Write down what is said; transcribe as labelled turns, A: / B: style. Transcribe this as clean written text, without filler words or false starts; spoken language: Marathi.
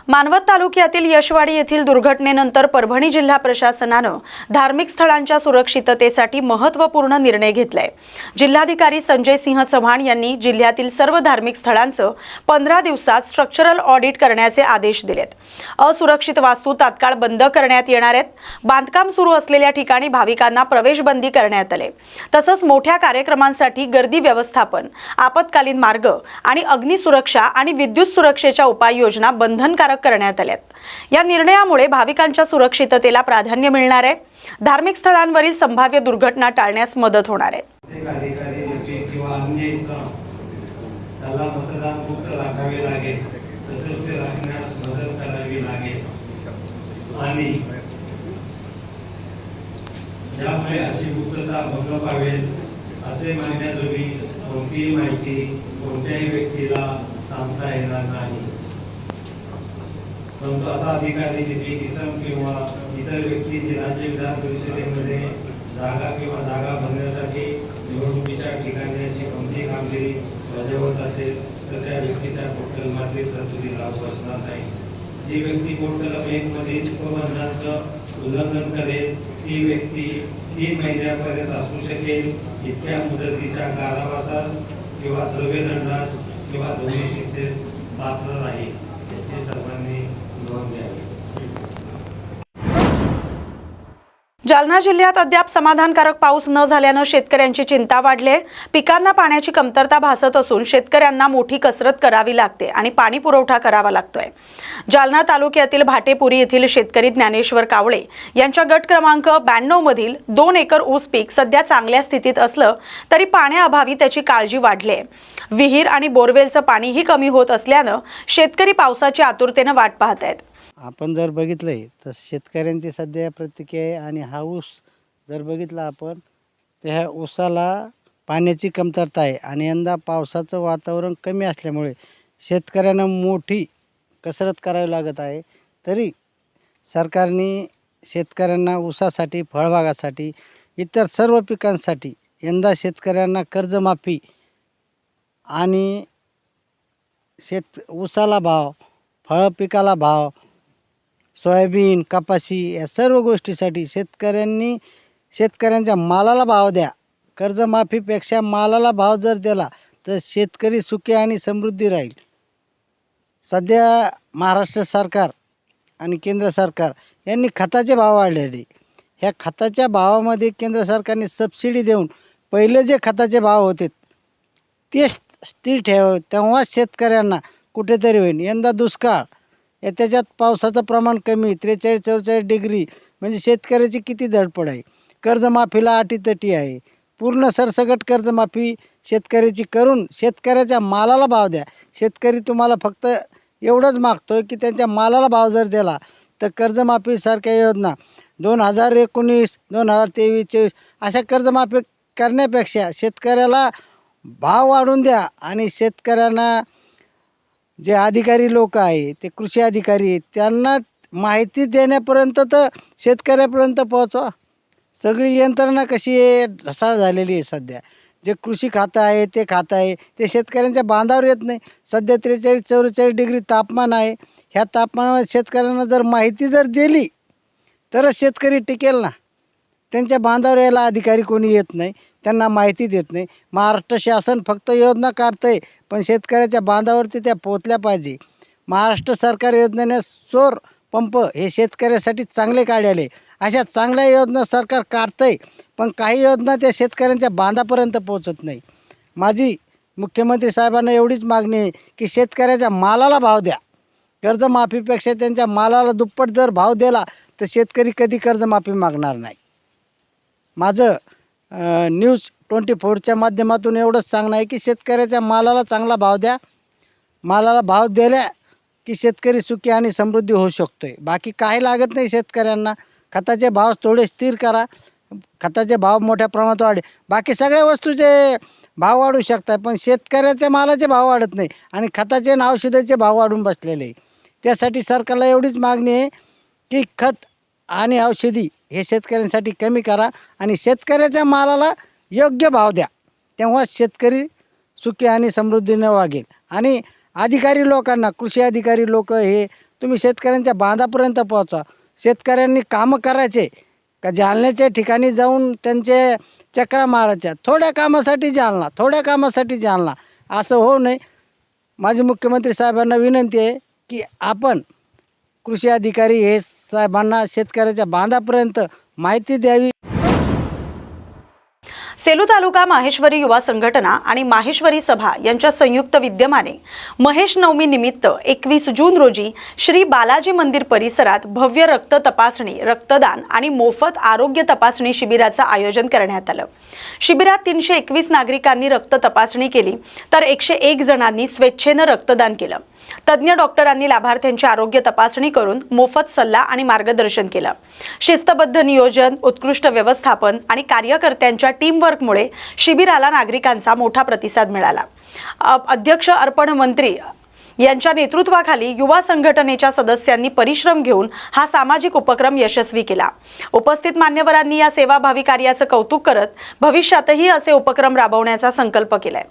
A: मानवत तालुक्यातील यशवाडी येथील दुर्घटनेनंतर परभणी जिल्हा प्रशासनाने धार्मिक स्थळांच्या सुरक्षिततेसाठी महत्त्वपूर्ण निर्णय घेतलाय। जिल्हाधिकारी संजय सिंह चव्हाण यांनी जिल्ह्यातील सर्व धार्मिक स्थळांचं 15 दिवसात स्ट्रक्चरल ऑडिट करण्याचे आदेश दिलेत। असुरक्षित वास्तू तात्काळ बंद करण्यात येणार आहेत। बांधकाम सुरू असलेल्या ठिकाणी भाविकांना प्रवेश बंदी करण्यात आले। तसंच मोठ्या कार्यक्रमांसाठी गर्दी व्यवस्थापन, आपत्कालीन मार्ग आणि अग्नी सुरक्षा आणि विद्युत सुरक्षेच्या उपाययोजना बंधनकारक करण्यात आल्यात। या निर्णयामुळे भाविकांच्या सुरक्षिततेला प्राधान्य मिळणार आहे। धार्मिक स्थळांवरील संभाव्य दुर्घटना टाळण्यास मदत होणार आहे।
B: त्याला मतदान मुक्त राखावे लागेल, तसेच ते राखण्यास मदत करावी लागेल आणि ज्यामुळे अशी मुक्तता भंग पावेल असे मानण्याजोगी कोणतीही माहिती कोणत्याही व्यक्तीला सांगता येणार नाही। परंतु असा अधिकारी लिपिक इसम किंवा इतर व्यक्ती जे राज्य विधान परिषदेमध्ये जागा भरण्यासाठी निवडणुकीच्या ठिकाणी अशी कोणतीही कामगिरी बजावत असेल तर त्या व्यक्तीच्या पोर्टलमध्ये तरतुदी लागू असणार नाही। जी व्यक्ती पोर्टल बँकमधील उपबंधांचं उल्लंघन करेल ती व्यक्ती 3 महिन्यापर्यंत असू शकेल इतक्या मुदतीच्या कारावासास किंवा द्रव्यदंडास किंवा दोन्ही शिक्षेस पात्र राहील। याची सर्वांनी नोंद घ्यावी।
A: जालना जिल्ह्यात अद्याप समाधानकारक पाऊस न झाल्याने शेतकऱ्यांची चिंता वाढली आहे। पिकांना पाण्याची कमतरता भासत असून शेतकऱ्यांना मोठी कसरत करावी लागते आणि पाणी पुरवठा करावा लागतोय। जालना तालुक्यातील भाटेपुरी येथील शेतकरी ज्ञानेश्वर कावळे यांच्या गट क्रमांक 92 मधील 2 एकर ऊस पीक सध्या चांगल्या स्थितीत असलं तरी पाण्याअभावी त्याची काळजी वाढली आहे। विहीर आणि बोरवेलचं पाणीही कमी होत असल्यानं शेतकरी पावसाची आतुरतेने वाट पाहत आहेत।
C: आपण जर बघितलंय तर शेतकऱ्यांची सध्या प्रतिक्रिया आहे आणि हा ऊस जर बघितला आपण तर ह्या ऊसाला पाण्याची कमतरता आहे आणि यंदा पावसाचं वातावरण कमी असल्यामुळे शेतकऱ्यांना मोठी कसरत करावी लागत आहे। तरी सरकारने शेतकऱ्यांना ऊसासाठी, फळबागासाठी, इतर सर्व पिकांसाठी यंदा शेतकऱ्यांना कर्जमाफी आणि ऊसाला भाव, फळ पिकाला भाव, सोयाबीन, कपाशी या सर्व गोष्टीसाठी शेतकऱ्यांच्या मालाला भाव द्या। कर्जमाफीपेक्षा मालाला भाव जर दिला तर शेतकरी सुखी आणि समृद्धी राहील। सध्या महाराष्ट्र सरकार आणि केंद्र सरकार यांनी खताचे भाव वाढलेले। ह्या खताच्या भावामध्ये केंद्र सरकारने सबसिडी देऊन पहिले जे खताचे भाव होते ते स्थिर ठेव, तेव्हा शेतकऱ्यांना कुठेतरी होईल। यंदा दुष्काळ, त्याच्यात पावसाचं प्रमाण कमी, 43-44 डिग्री, म्हणजे शेतकऱ्याची किती धडपड आहे। कर्जमाफीला अटीतटी आहे। पूर्ण सरसकट कर्जमाफी शेतकऱ्याची करून शेतकऱ्याच्या मालाला भाव द्या। शेतकरी तुम्हाला फक्त एवढंच मागतोय की त्यांच्या मालाला भाव जर दिला तर कर्जमाफीसारख्या योजना 2019, 2023, 24 अशा कर्जमाफी करण्यापेक्षा शेतकऱ्याला भाव वाढवून द्या आणि शेतकऱ्यांना जे अधिकारी लोक आहे ते कृषी अधिकारी आहेत त्यांना माहिती देण्यापर्यंत तर शेतकऱ्यापर्यंत पोहोचवा। सगळी यंत्रणा कशी आहे, ढसाळ झालेली आहे। सध्या जे कृषी खातं आहे ते खातं आहे ते शेतकऱ्यांच्या बांधावर येत नाही। सध्या 43-44 डिग्री तापमान आहे। ह्या तापमानावर शेतकऱ्यांना जर माहिती जर दिली तरच शेतकरी टिकेल ना। त्यांच्या बांधावर यायला अधिकारी कोणी येत नाही, त्यांना माहिती देत नाही। महाराष्ट्र शासन फक्त योजना काढतंय पण शेतकऱ्याच्या बांधावरती त्या पोचल्या पाहिजे। महाराष्ट्र सरकार योजनेने सौर पंप हे शेतकऱ्यासाठी चांगले काढले। अशा चांगल्या योजना सरकार काढतंय पण काही योजना त्या शेतकऱ्यांच्या बांधापर्यंत पोचत नाही। माझी मुख्यमंत्री साहेबांना एवढीच मागणी आहे की शेतकऱ्याच्या मालाला भाव द्या। कर्जमाफीपेक्षा त्यांच्या मालाला दुप्पट जर भाव दिला तर शेतकरी कधी कर्जमाफी मागणार नाही। माझं न्यूज 24च्या माध्यमातून एवढंच सांगणं आहे की शेतकऱ्याच्या मालाला चांगला भाव द्या। मालाला भाव दिला की शेतकरी सुखी आणि समृद्धी होऊ शकतोय। बाकी काही लागत नाही शेतकऱ्यांना। खताचे भाव थोडे स्थिर करा, खताचे भाव मोठ्या प्रमाणात वाढे, बाकी सगळ्या वस्तूचे भाव वाढू शकतात पण शेतकऱ्याच्या मालाचे भाव वाढत नाही आणि खताचे आणि औषधाचे भाव वाढून बसलेले। त्यासाठी सरकारला एवढीच मागणी आहे की खत आणि औषधी हे शेतकऱ्यांसाठी कमी करा आणि शेतकऱ्याच्या मालाला योग्य भाव द्या। तेव्हा शेतकरी सुखी आणि समृद्धीने वागेल आणि अधिकारी लोकांना, कृषी अधिकारी लोक हे तुम्ही शेतकऱ्यांच्या बांधापर्यंत पोहोचा. शेतकऱ्यांनी कामं करायचे का जालन्याच्या ठिकाणी जाऊन त्यांचे चक्रा मारायच्या, थोड्या कामासाठी जालना, थोड्या कामासाठी जालना, असं होऊ नये. माझी मुख्यमंत्री साहेबांना विनंती आहे की आपण कृषी अधिकारी हे साहेबांना शेतकऱ्याच्या बांधापर्यंत माहिती द्यावी.
A: सेलू तालुका माहेश्वरी युवा संघटना आणि माहेश्वरी सभा यांच्या संयुक्त विद्यमाने महेश नवमी निमित्त 21 जून रोजी श्री बालाजी मंदिर परिसरात भव्य रक्त तपासणी, रक्तदान आणि मोफत आरोग्य तपासणी शिबिराचं आयोजन करण्यात आलं. शिबिरात 321 नागरिकांनी रक्त तपासणी केली तर 101 जणांनी स्वेच्छेनं रक्तदान केलं. तज्ञ डॉक्टरांनी लाभार्थ्यांची आरोग्य तपासणी करून मोफत सल्ला आणि मार्गदर्शन केलं. शिस्तबद्ध नियोजन, उत्कृष्ट व्यवस्थापन आणि कार्यकर्त्यांच्या टीमवर्कमुळे शिबिराला नागरिकांचा मोठा प्रतिसाद मिळाला. अध्यक्ष अर्पण मंत्री यांच्या नेतृत्वाखाली युवा संघटनेच्या सदस्यांनी परिश्रम घेऊन हा सामाजिक उपक्रम यशस्वी केला. उपस्थित मान्यवरांनी या सेवाभावी कार्याचं कौतुक करत भविष्यातही असे उपक्रम राबवण्याचा संकल्प केलाय.